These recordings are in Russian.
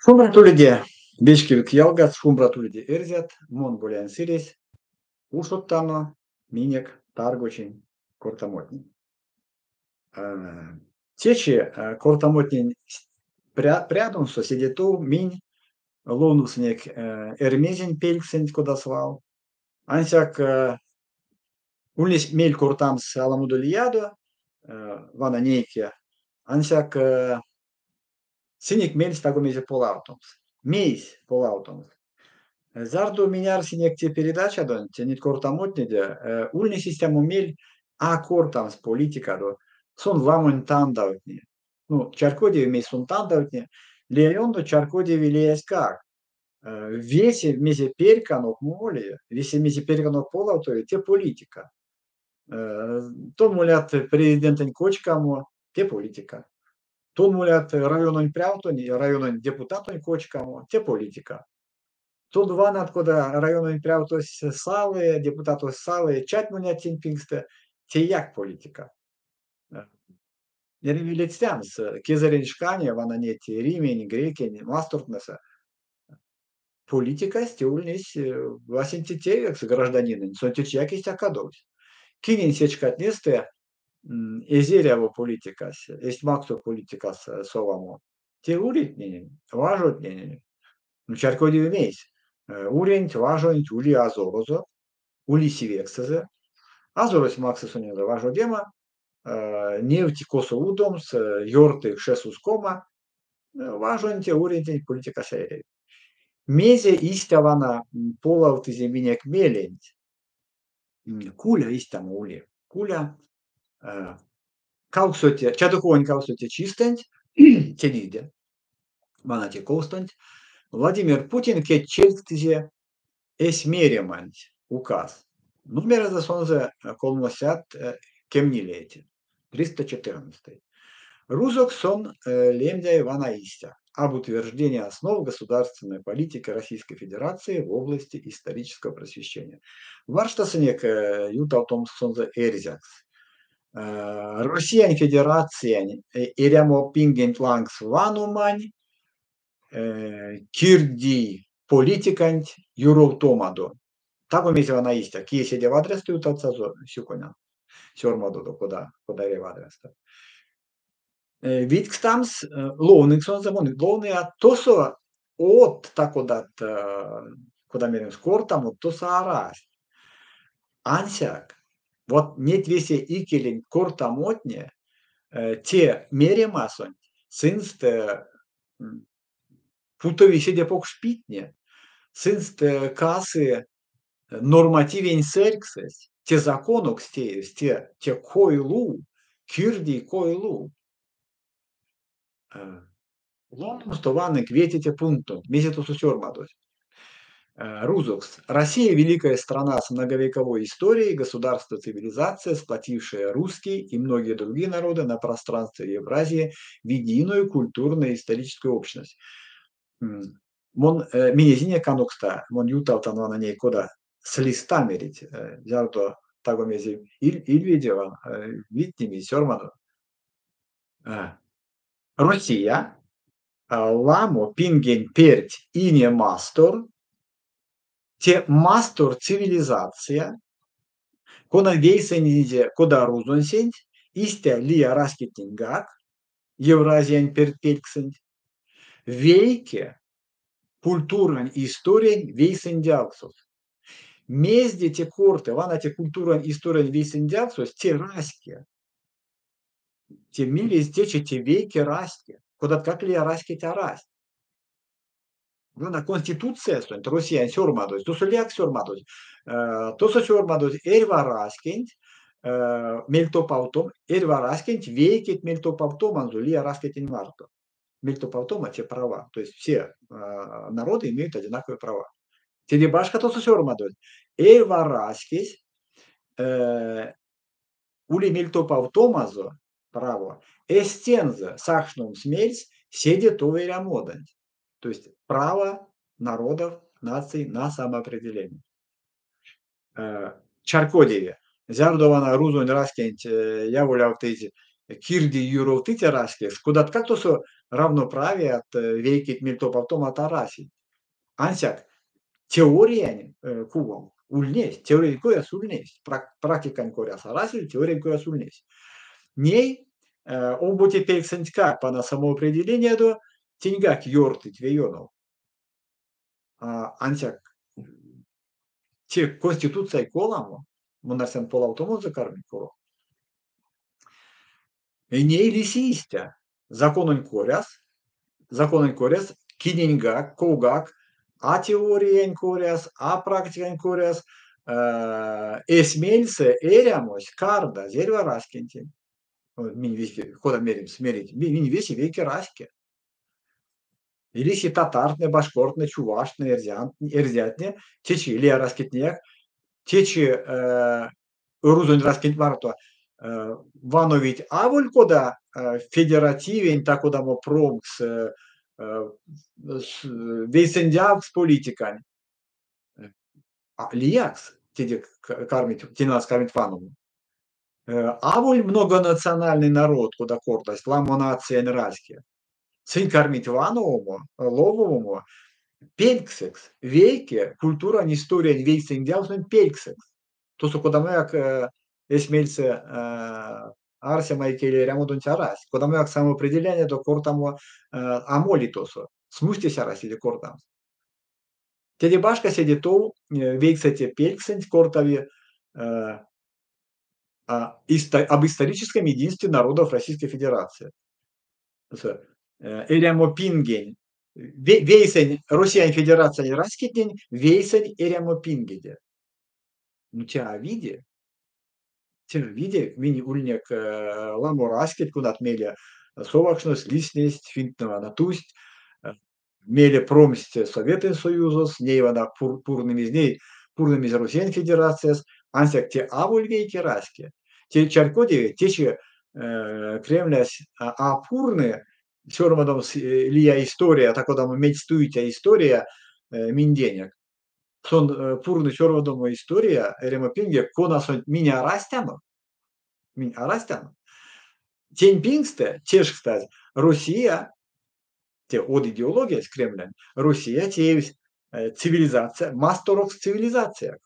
Шумратулиде Бешкевик ялгат, шумратулиде эрзят, Монголиан сирес, ушоттано, минек, таргочин, кортамотнин. Течи кортамотнин прядун соседиту минь лонуснек эрмезин пельксен кодасвал. Ансяк улис мель кортамс аламудулиядо, вана нейке, ансяк синик мель стагомезе полаутомс. Мейс полаутомс. Зарду миняр синек те передача дон, те нит кортамотниде, ульни систему мель а кортамс политика до, сон ламон тандавтни. Ну, чаркодеви мей сон тандавтни, леондо чаркодеви леясь как. Весе мезе перканок моли, весе мезе перканок полауто, те политика. То мулят президентен кочкамо, те политика. То мулят районон прявтони, районон депутатон кочкамо, те политика. Тут ван откуда районон прявтос салы, депутатос салы, чать муня тинпингсте, те як политика. Ревелицямс, кезареншкане, вана нети римень, грекен, мастуртнеса. Политика стюльнись васинтитевекс гражданин, сонтичак есть акадовсь. Кинин сечкат несте, эзеряво политикас, есть макто политикас совамо. Те уритнени, важотнени. Ну, чаркоди вмейс. Урень, важонь, ули азорозо, ули сивексезе. Азорос максисонеда важодема, нефти косо удомс, йорты шесус кома, важонь те урень политика серии. Мезе иставана полаут земинек мелень. Куля истам ули. Куля каусоте, чадухонь каусоте чистент, телиде. Вана те костент. Владимир Путин ке чельтизе эсмеремант указ. Номер за сонзе колмосят кемнилете. 314. Рузок сон лемдя Ивана Истя об утверждении основ государственной политики Российской Федерации в области исторического просвещения. Варштасенек юталтом сонзе эрзякс. Россиян Федерация ирямо пингент лангс ванумань кирди политикант юров томадо. Так умеете Ивана Истя. Кие седя в адрес юталца сюконя. Сёрмадо куда в адрес. Виткстамс лоуниксон замон лоуни тосо от такодат куда мерим скортам от тоса арас. Ансяк вот нет весе икелин кортамотне те меремасон синст путови седя покшпитне синст касы нормативен серксес те законок те койлу кирди койлу. Лондон стованный кветите пункту, месяцу сёрмадос. Рузокс. Россия – великая страна с многовековой историей, государство, цивилизация, сплотившая русские и многие другие народы на пространстве Евразии в единую культурно-историческую общность. Минезине канукста, мон юталтан на ней кода с листа мерить, взято тагомези Ильведева, Витними, Сёрману. Россия, ламо, пинген, перть, ине мастор, те мастор цивилизация, кона вейсенизе, кода рузонсень, истя лия раскетингак, Евразиян пертпельксень, вейке, культуран история вейсендяксус. Мезде те корты, вана те культуран история вейсендяксус, те раске, те милис те вейке раске. Куда как ли раски тарасть. Вона конституция стоит, Россия сёрмадос, то соляк сёрмадос, то сёрмадос эрва раскент, мельтопаутом, эрва раскент, вейкет мельтопаутом, анзулия раскет инварто. Мельтопаутома те права, то есть все народы имеют одинаковые права. Телебашка то сёрмадос, эрва раскет, ули мельтопаутомазо, право, эстенза сахшнум смельс, седе товеря модант. То есть право народов, наций на самоопределение. Чаркодеве. Зярдована рузон раскент, я гулял тези Кирди юровтите раскес, куда как то со равноправие от вейкит мильтоп автомата раси. Ансяк теория кувом ульнес, теория кояс ульнес, практика кояс раси, теория кояс ульнес. Ней обути пексентка по на самоопределение до теньгак йортить вейонов. Ансяк те конституция коламо, монарсен полаутомон закарми коро. И ней лисистя. Законон коряс, киненгак, когак, а теориен коряс, а практикан коряс, эсмельсе эрямось карда, зельва раскинтин. Мини веки, кода мерим, смерить, мини веси веки раски. Или си татартне, башкортне, чувашне, эрзятне, течи лия раскитнех, течи рузон раскинт марто, вановить аволь кода федеративен, так кода мо промкс, вейсендявкс политикань. Лиякс, теде кармить, тенас кармить ванову. Аволь многонациональный народ, куда кортость, ламонация нраске. Цинь кармить вановому, лововому, пельксекс, вейке, культура, история, вейсендявкс, пельксекс. То, что куда мы как esmelse arse mai keli remodun aras. Когда мы самоопределение до кортамо амолитосо. Смустись арас или кортам. Теди башка седи то вейксете пельксент кортави об историческом единстве народов Российской Федерации. Эрямо пинген. Вейсень Россиян Федерация раскидень, вейсень эрямо пингеде. Ну тебя види, mini ulnek lamorasket, kunat meile sovakšnos, lisnest, fintnava natust, meile promist Sovetin Союзos, neivana purnimis Rusien Federatsias, ansek te avul veiki raske. Te čarkodi, teči Kremlias apurne, сёрмадом лия история, так вот там мечтуете история минденек. Сон пурны сёрмадом история, ремопинге, конас меня растяну. Тень пингсте, теж, кстати, Росія, те от идеология с Кремлем, Росія те цивилизация, масторокс цивилизация.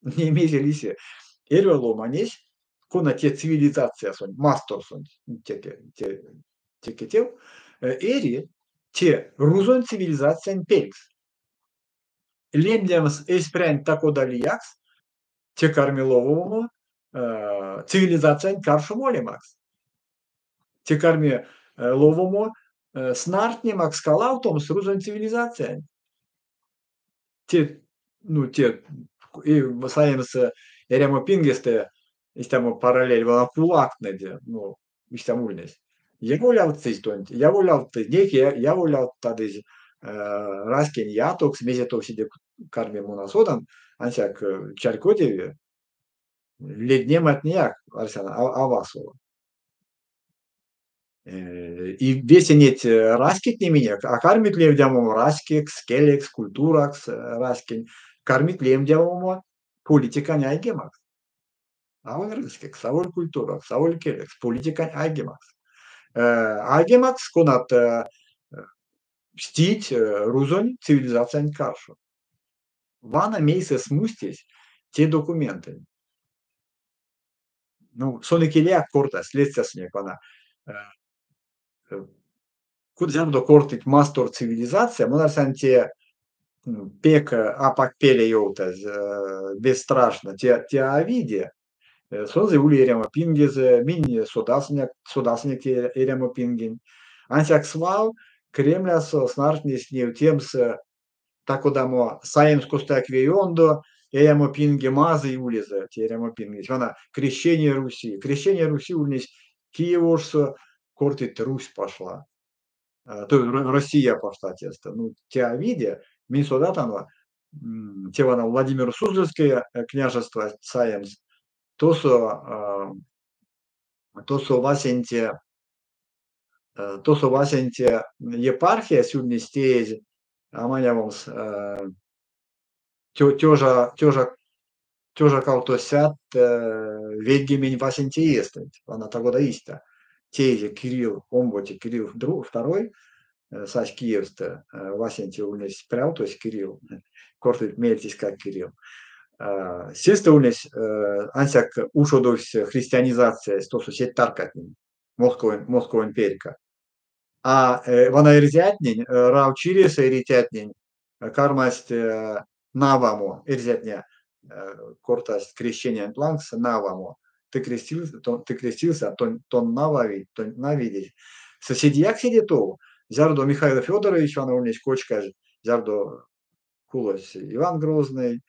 Не имеете лисе. Эрвело манесь, кона те цивилизация сон, мастор сон, те, эри, те рузон цивилизация пелькс. Лемдемс эспрянь тако далиякс, те кармиловому, цивилизация каршу молимакс. Те карми ловому снартнимак скалаутом с рузон цивилизация. Те, ну, те, и саемс эремо пингесте, истамо параллель, вона кулакнеде, ну, истамульнес. Я волял цистонт, я волял неки, я волял тадыз раскен ятокс, мезеток сиде карми монасодан, ансяк чаркотеве, леднем отняк, арсена, авасова. И весенет раскит не меня, а кармит ли вдямому раскик, скелекс, культуракс, раскин, кармит ли вдямому политика не айгемакс. А он раскик, саволь культуракс, саволь келекс, политика айгемакс. Айгемакс конат стить рузонь цивилизация каршу. Вана мейсе смустись те документы. Ну, сонекелия корта, следствие снег, вана. Куда до кортить мастор цивилизация, монарсан те пек апак пеле йоутаз бесстрашно, те авиде, сонзе ули ерема пингезе, мини содасняк те ерема пинген. Ансяк свал, Кремля снаршни с ней темс, так одамо саемс костак вейондо, ерема пинге мазы и улизе, те ерема пингес. Вона крещение Руси улнись Киевошсо, кортит Русь пошла. То Россия пошла тесто. Ну, те видя, Минсода там, те вона Владимир Суздальское княжество Саемс, то со васенте епархия сюдни стез, аманявомс, тёжа тоже kautosiat vegemin vasintieestent, vana tagodaista. Teise Кирилл, ombote Кирилл второй, Сась Киевста, Васенти Улнес Прял, то есть Кирилл, Кортит Мельтис как Кирилл. Сесте Улнес Ансяк ушодовс христианизация, то, что сеть Таркатнин, Москва империка. А вана ирзятнин, раучириса иритятнин, кармаст навамо, ирзятня, кортаст крещение планкс навамо. Ты крестился, тон навави, тон навидеть. Соседяк сидету, зярдо Михаил Федорович, вана ульнич кочка, зярдо кулось Иван Грозный,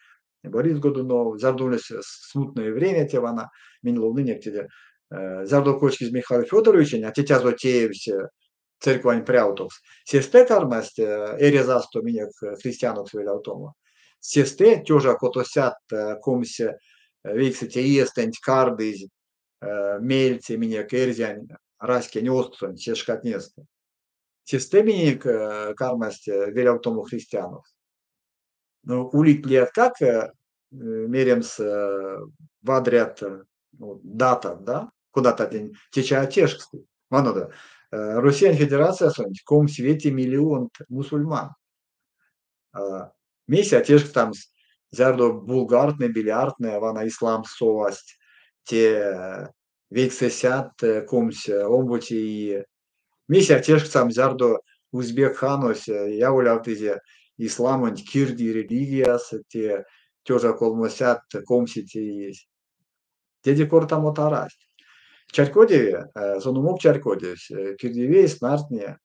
Борис Годунов, зярдо ульнич смутное время те вана, минуло ныне где зярдо кочки из Михаила Федоровича, а тетя зотеевся, церквань пряутовс. Сесте кармаст ерезасто минек христианок свелял тому. Сесте тёжа котосят комсе вейксете иестенть кардыз мельте минек эрзянь раське неостсон сешкат несте. Сесте минек кармаст велял тому христианов. Ну, улик лет как меремс вадрят дата, да? Куда-то теча тешксты. Вано да. Россиян Федерация, в ком свете миллион мусульман. Меся теж там зярдо булгартне, бильярдне, вана ислам совасть, те вексесят комсь омбути и меся теж там зярдо узбек ханос, я уляв тизе исламон кирди религияс, те тёжа колмосят комсити есть. Теде корта мотарасть. Чаркодеве, сонумок Чаркодевс, кирдиве снартне,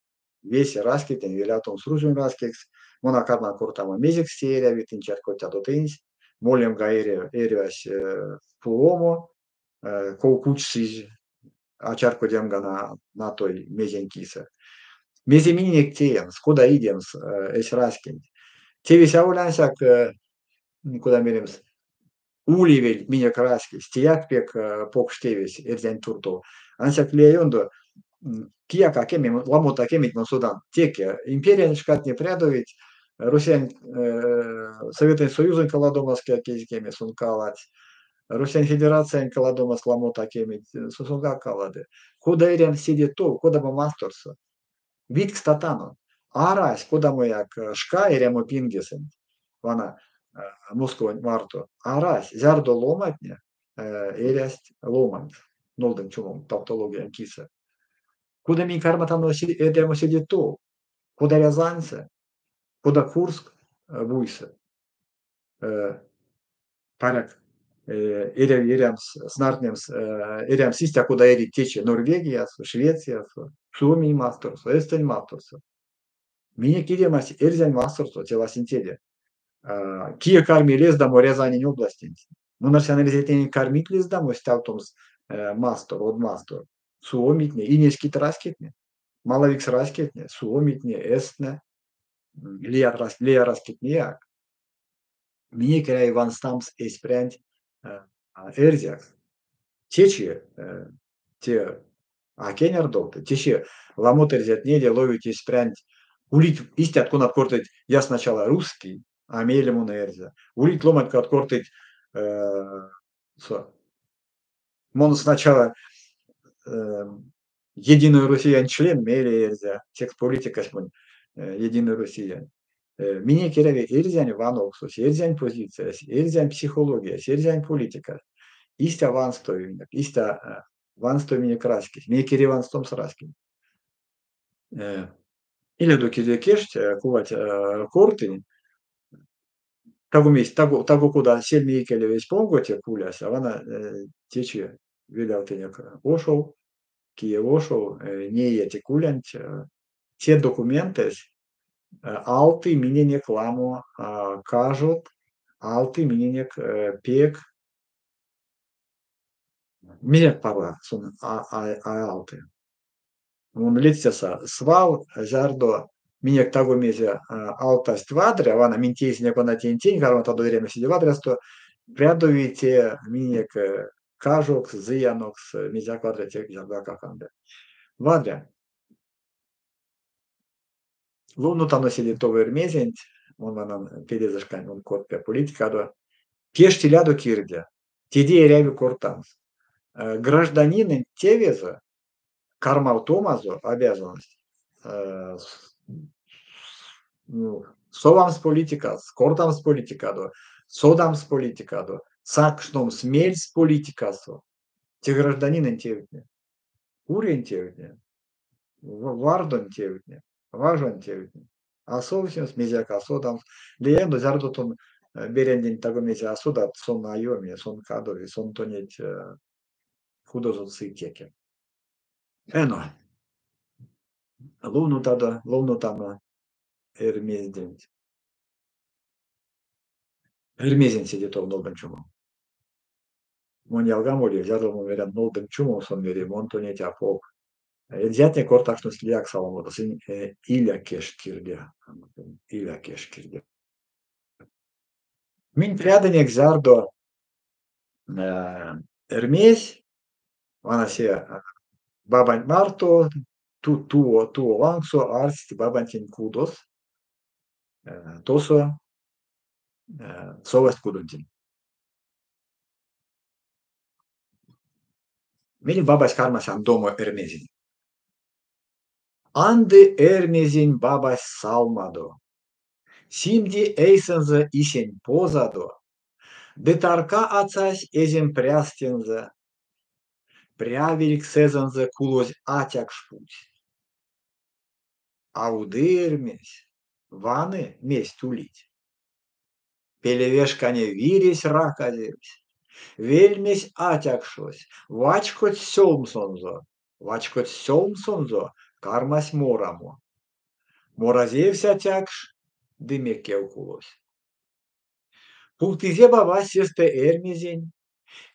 весь раскитен, велятом сружен раскекс, монакарна кортама мезик серия, витин Чаркотя дотынс, молем гаэре эревас пуломо, колкучсиз, а Чаркодем на той мезенкиса. Меземинек теен, скуда идемс, эс раскин. Те висяулянсак, куда меремс, уливель мине краски, стияк пек покштевис, эрзянь турто. Ансяк леондо, кияка кемим, ламута кемит на Судан. Теке, империя шкат не прядовить, Русян Советный Союз каладомаски кеми сункалать, Русян Федерация каладомас ламута кемит сусунга калады. Куда ирем сидит то, куда бы мастерса. Вид к статану. Арась, куда мы як шка ирему пингесен. Вана Москва Марто. Арась, зярдо ломатня, эрясть ломать. Нолден чумом, тавтология киса. Куда ми карматано едемо сидит то, куда Рязанце, куда Курск буйсе. Парак ирямс, снартнемс, ирямс истя, куда ери тече Норвегия, Швеция, Suomi мастерс, Эстонь мастерс. Мине кидемас эрзянь мастерс, тела синтеде. Кия карми лез дамо Рязани области. Ну, национализетени кармит лез дамо сталтомс мастер, од мастер. Suomitне, инескит раскетне. Малавикс раскетне, Suomitне, Эстне. Лея раскетне як. Minä käy Van Stams esprent erziaks. Течи, те акенердолты, течи ламот эрзят неде ловить esprent. Улить истят кунат кортить я сначала русский, а мелему на эрзя. Улить ломать кат кортить мон сначала единую Россиян член меле эрзя. Текст политика единую Россиян. Minä кереви эрзянь ваноксус, эрзянь позиция, эрзянь психология, эрзянь политика. Истя ванстовинек, истя ванстовинек раскис. Minä кере ванстом с раскин. Или до киде кешт, кувать кортин, того куда сельми икеле весь понготе куляс, а вана тече велялтенек ошел, кие ошел, не эти кулянт, те документы, алты миненек ламо кажут, алты миненек пек, минек пара сон алты. Он летится свал, жардо, минек того мезе алтаст вадре, вана минтейс не кона тень, гарма то время сиди вадресто, прядовите минек кажукс, зиянокс, мезя квадрате, жарда каканде. Вадре. Луну там носили то вермезент, он нам перезашкан, он код политика до Кеш телядо кирдя, теди эряви кортамс. Гражданин тевеза, кармал томазо обязанность, ну, совамс политикас, кортамс политикадо, содамс политикадо, сакшном смельс политикасо, те гражданин тевне, урен тевне, вардон тевне, важен тевне. А совсем смезяка, содамс, леendo зардотон берендин тагомезе асудат сон айоми, сон кадови, сон тонеть художут сытеке. Ено, ловну там эрмезден. Эрмезен сидит в нолбен чумом. Мон ялгамоли, зядом верен нолбен чумом сон вери, мон тонеть апоп. Зятне корташну слияк саламода, син иля кешкирде. Иля кешкирде. Мин пряденек зардо эрмез, вана се бабань марто, туо лангсо, арсти бабантин кудос, тосо совест кудунтин. Мені бабась кармасан домо эрмезин. Анды эрмезин бабась салмадо. Симди эйсензе исень позадо. Детарка ацась эзем прястензе. Прявельк сезензе кулось атяк шпуть. Ауды эрмезь, ваны месть тулить. Пелевешкане виресь раказевсь. Вельмесь атякшось, вачкоть сёлмсонзо, кармась морамо. Моразевся тякш, дымекев кулось. Пултизе бабась сесте эрмезень,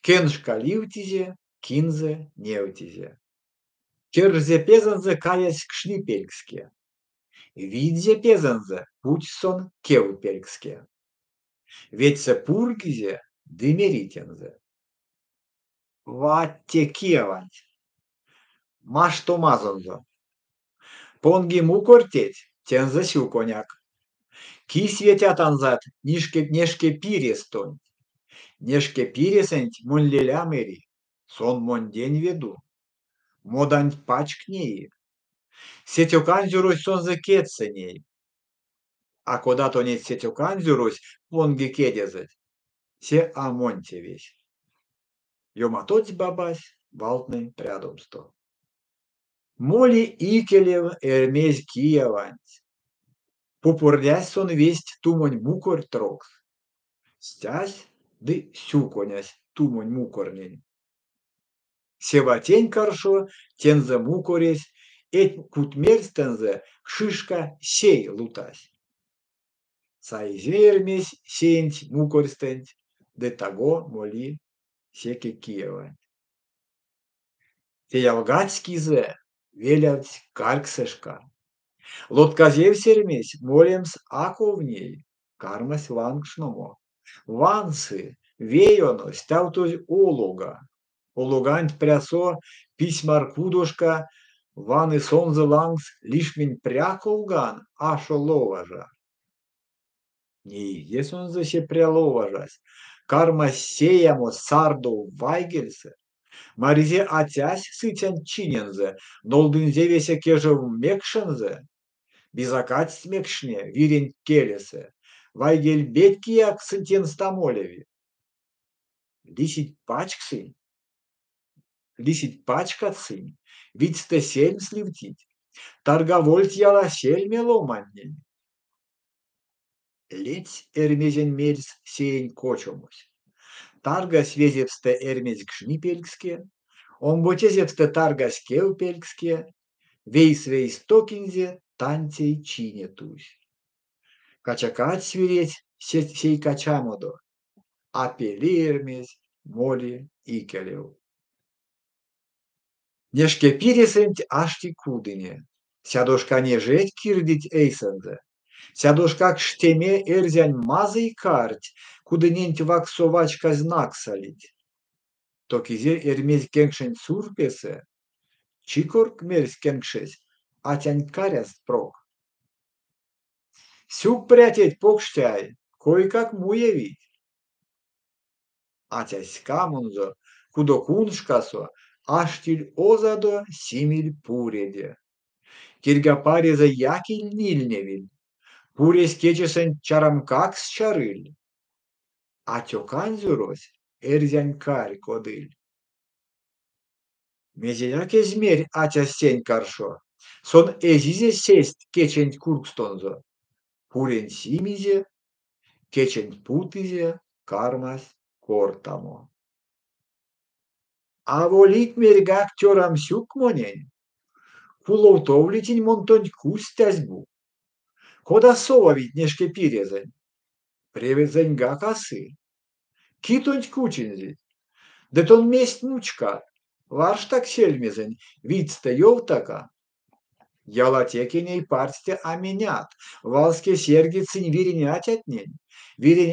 кеншка ливтизе, кинзе невтизе. Керзе пезанзе каясь кшнипельске. Видзе пезанзе пучсон кевпельске. Ведь пургизе дымеритензе. Ватте кевать. Маш томазонзо. Понги мукортеть, тензе сюконяк. Ки светятанзат, нешке пирестонь. Нешке пиресенть мон лелямери, сон мон день веду. Модань пачкнеи. Сетюканзюрусь сонзе кетсеней. А куда то нет сетюканзюрусь, понги кедезать. Се амонте весь. Йоматоць бабась, валтный прядомсто. Моли икелев эрмезь киевань. Попурдясь сон весть тумонь мукорь трокс. Стясь, ды сюконясь тумонь мукорнень. Севатень каршо, тензе мукоресь, эть кутмерстензе кшишка сей лутась. Сайзермесь сенть мукорстенть, де таго моли секе киевань. Теялгацкизе велять карксешка. Лотказевсермесь молемс аковней, кармась лангшномо. Вансы, веyono, стявтозь олога. Ологанть прясо, письмар кудошка, ваны сонзе лангс, лишмень пряколган, ашо ловажа. Не есонзе се пряловажась, карма сеямо сардо вайгельсе, маризе атясь сытян чинензе, нолдынзе весе кежев мекшензе, бизакать смекшне, вирень келесе, вайгель беткияк сынтен стамолеви. Лисить пачкацинь, ведь сте сельм сливтить, торговольт яла сельме ломаннень. Ледь эрмезень мельс сеень кочомусь. Таргас везевсте эрмезь кшнипельске, он ботезевсте таргас кевпельске, вейс токинзе танцей чинетусь. Качакать свиреть сей качамодо, апели эрмезь моли икелев. Нешке пиресенть ашти кудыне, сядошка не жеть кирдить эйсензе, сядошка кштеме эрзянь мазый карть, кудыненть ваксовачка знак салить. Токизе эрмезь кенгшень сурпесе, чикорк мерсь кенгшесь, атянь каряс прок. Сюк прятеть покштяй, кое-как муевить. Атясь камунзо, кудокуншкасо, аштиль озадо симиль пуреде. Киргапареза якиль нильневиль, пурес кечесен чарамкакс чарыль, а тёканзюрось эрзянь карь кодыль. Мезеяке змерь атя сень каршо, сон эзизе сесть кечень куркстонзо, пурен симизе, кечень путизе, кармась кортамо. А волик мергак тёрам сюк монень, куловтовлитень монтонь кустязьбу, кода сова ведь нешке пирезень, превезень гакасы, китонь кучензить, детон месть мучка, варш так сельмезень, вицта ёвтака, ялатекеней парсте аменят, валске сергицень вирень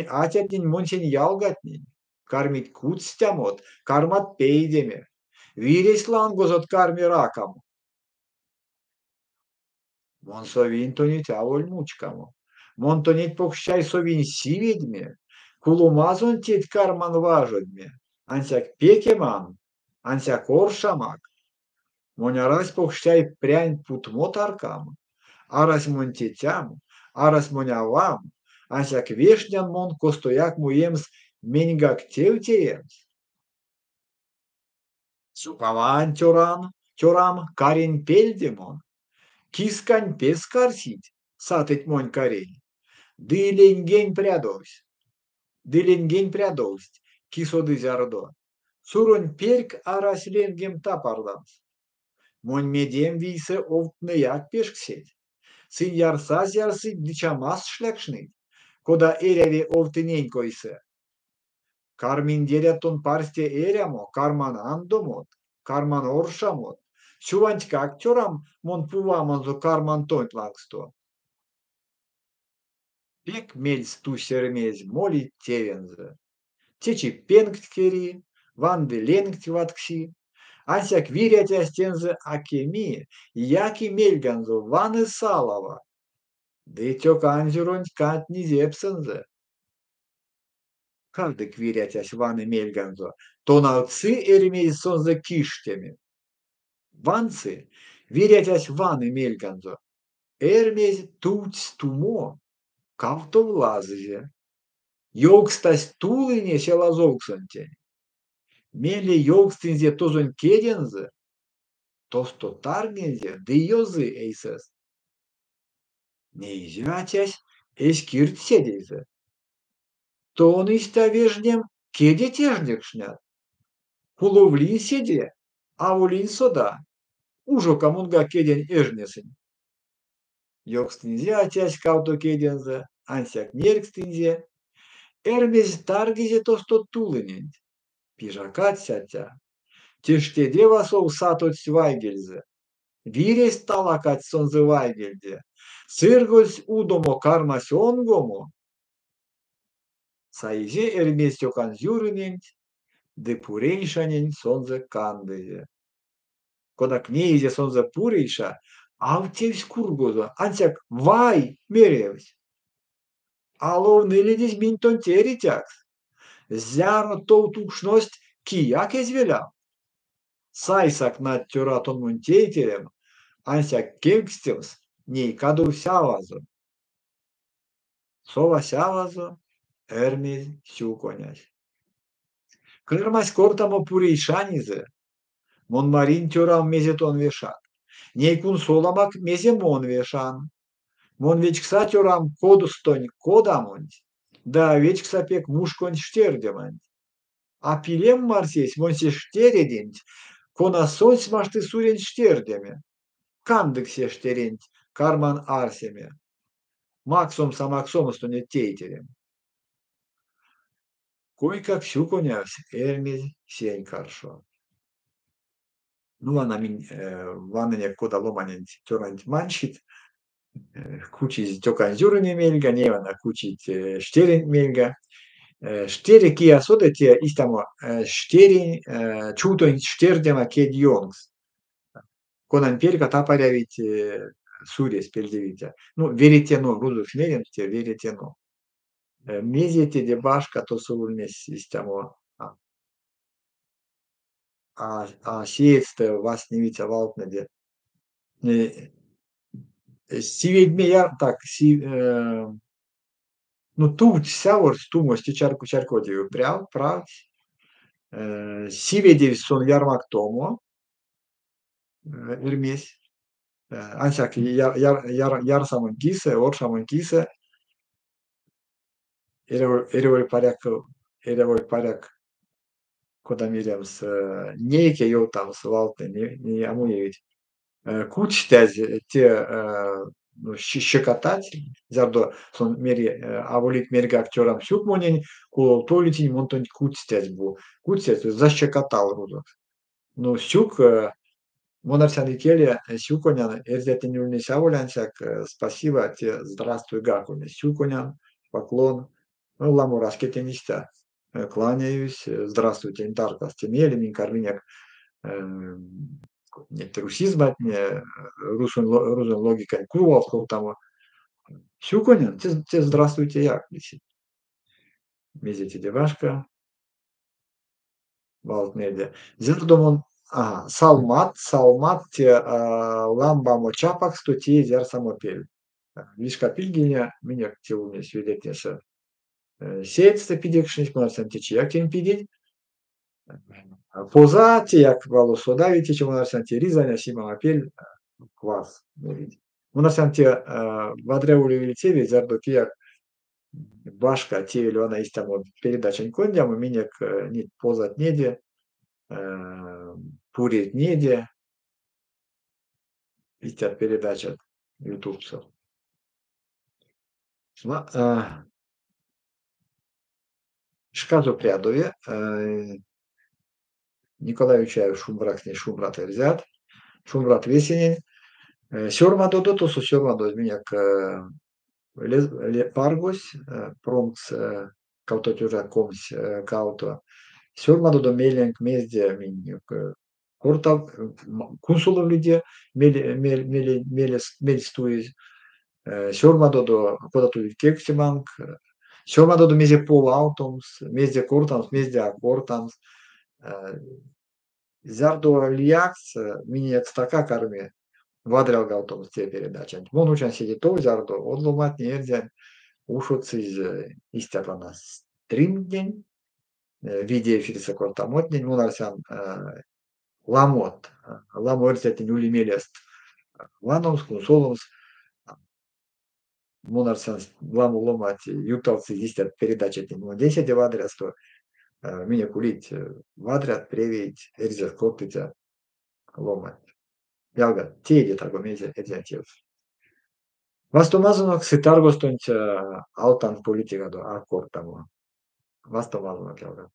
атятнень монсень ялгатнень, кармить куцтямот, кармат пейдеме, виресь лангозот карми ракам, мон совинь тонить аволь мучкамо, мон тонить покщай совинь сиведме, кулумазон тет карман важодме, ансяк пекеман, ансяк оршамак, монярась покщай прянь путмо таркам, арась монтетям, арась монявам, ансяк вешнян мон костояк муемс меньгак тевтеемс. Сукаван тёрам карень пельдемон, кискань пес карсить, сатыть монь карень, дыленгень прядовсть, кисоды зярдо, суронь перк арась ленгем тапардамс, монь медем висе овтны як пешксеть, сынь ярсаз ярсыть дичамас шлякшныть, кода эряви овтынень койсе. Кармин дерятон парсте эрямо, карман андомот, карман оршамот, чуванть как тёрам мон пувамонзо карман тонь лангсто. Пек мельс ту сермезь моли тевензе. Течи пенгт кери, ванды ленгт ваткси, ансяк вирятя стензе акеми, яки мельганзо ваны салава. Дытёк анзюронь кат низепсензе. Кардык вирятясь ваны мельганзо, тоналцы эрмейз сонзе киштеми. Ванцы вирятясь ваны мельганзо, эрмейз туць тумо, кавто влазызе. Йогстась тулыне селазоксонтень. Мели йогстынзе тозонь кедензе, тосто таргензе дыёзы эйсес. Неизятясь эскирт седейзе. Тон иста вежнем кеде тежнек шнят. Куловлин седе, авулин сода. Ужо камунга кедень эжнесень. Йогстынзе атясь кавто кедензе, ансяк неркстынзе, эрмез таргизе тосто тулынень. Пижакат сятя. Тештеде васов сатот свайгельзе. Вирес талакать сонзе вайгельде. Сыргольс удомо кармась онгомо. Сaize эрмес тёкан зюрынень, де пурейшанень сонзе кандызе. Кода кнейзе сонзе пурейша, автевсь кургозо, ансяк вай меревсь. Алов ныледесь минтон теритякс. Зяро тоутукшность кияк эзвелям. Сайсак над тюратон мунтейтерем, ансяк кекстемс, ней каду сявазо. Сова сявазо, эрмез сюконясь. Кырмась кортамо пурейшанизе, мон марин тюрам мезетон вешат. Ней кун соламак меземон вешан. Мон вечкса тюрам кодустонь кодамонь, да вечкса пек мушконь штердемонь. А пилем марсесь монсе штередень, кона сонсь машты сурень штердеме. Кандыксе штерень, карман арсеме. Максом самаксом стоне тейтерем. Кой-как сюконявсь, эрмез сень каршо. Ну, она ванне кода ломанен тёранть маншит, кучить тёкан зюрыне мельга, невана кучить штерень мельга. Штере кия сода те истамо штерень чутонь штердема кед йонгс. Конан перка тапарявить сурес пельдевитя. Ну, веретено, рузу шмерен те веретено. Мезете де башка то сулмес истамо Sietste vas nivița valtnede. Sivedme iar tak, nu tuuts sävors tuumosti čarkodiju pravts. Sivedevis on jarmak tomo, irmies. Ansak jarsamon kise, orsamon kise, erevoi parek kodamiriams neike jautams valtne, не амуевить. Кучтез те ну, щекотать, зардо сон мери аволик мерга актерам сюкмонень, кулол толитень монтон кучтез бу. Кучтез защекотал рудок. Ну, сюк монарсян келе сюконян эрзетень юльный сяволянсяк спасибо те здравствуй гакуне. Сюконян, поклон, ну, ламураскетениста. Кланяюсь, здравствуйте, интаркас темели, минкарминяк нет русизма, не русун логика кувалков там. Сюконян, те здравствуйте, як лиси. Мезете девашка, валтнеде. Зердомон, салмат, те ламбамо чапак, сто те зер самопель. Вишка пильгиня, меня те у меня свидетельница. Сеется пидекшность, монарсян тече, як тень пидеть. Позати, як волосодавите, че монарсян те ризаня, симамапель, квас. Монарсян те вадреули велицеви, зердоки, як башка, те льона есть там передача кондям, минек нит позат неде, пурит неде, истят передача ютубцев. Шказу прядове, Николай Учаев шумбрак не шумбрат эрзят, шумбрат весенин, сёрма додотусу, сёрма до минек паргось, промц каутотюжа комс кауто, сёрма до меленк мезде минек кортав кунсулов люди мелистуиз, сёрма до кодату кексиманк, сёрма до мезе пол аутомс, мезде кортамс, мезде акортамс, зардо лиакс, минек стака карме, вадрел гаутомс те передача. Вон учан сидит то зардо, одломат не эрзян, ушоц из истяпана стрим день, видео фириса кортамот день, мунарсян ламот, ламуэрсятин улимелест, ланомс, кунсоломс, мунарсян ламу ломати, юталцы истят передача тем, 10 вадряс, то меня кулить вадрят, превить, эрзят копитя, ломать. Ялга, теди таго мезе эрзятев. Вастомазунок ситаргостонч алтан политика до аккорд тому. Вастомазунок ялга.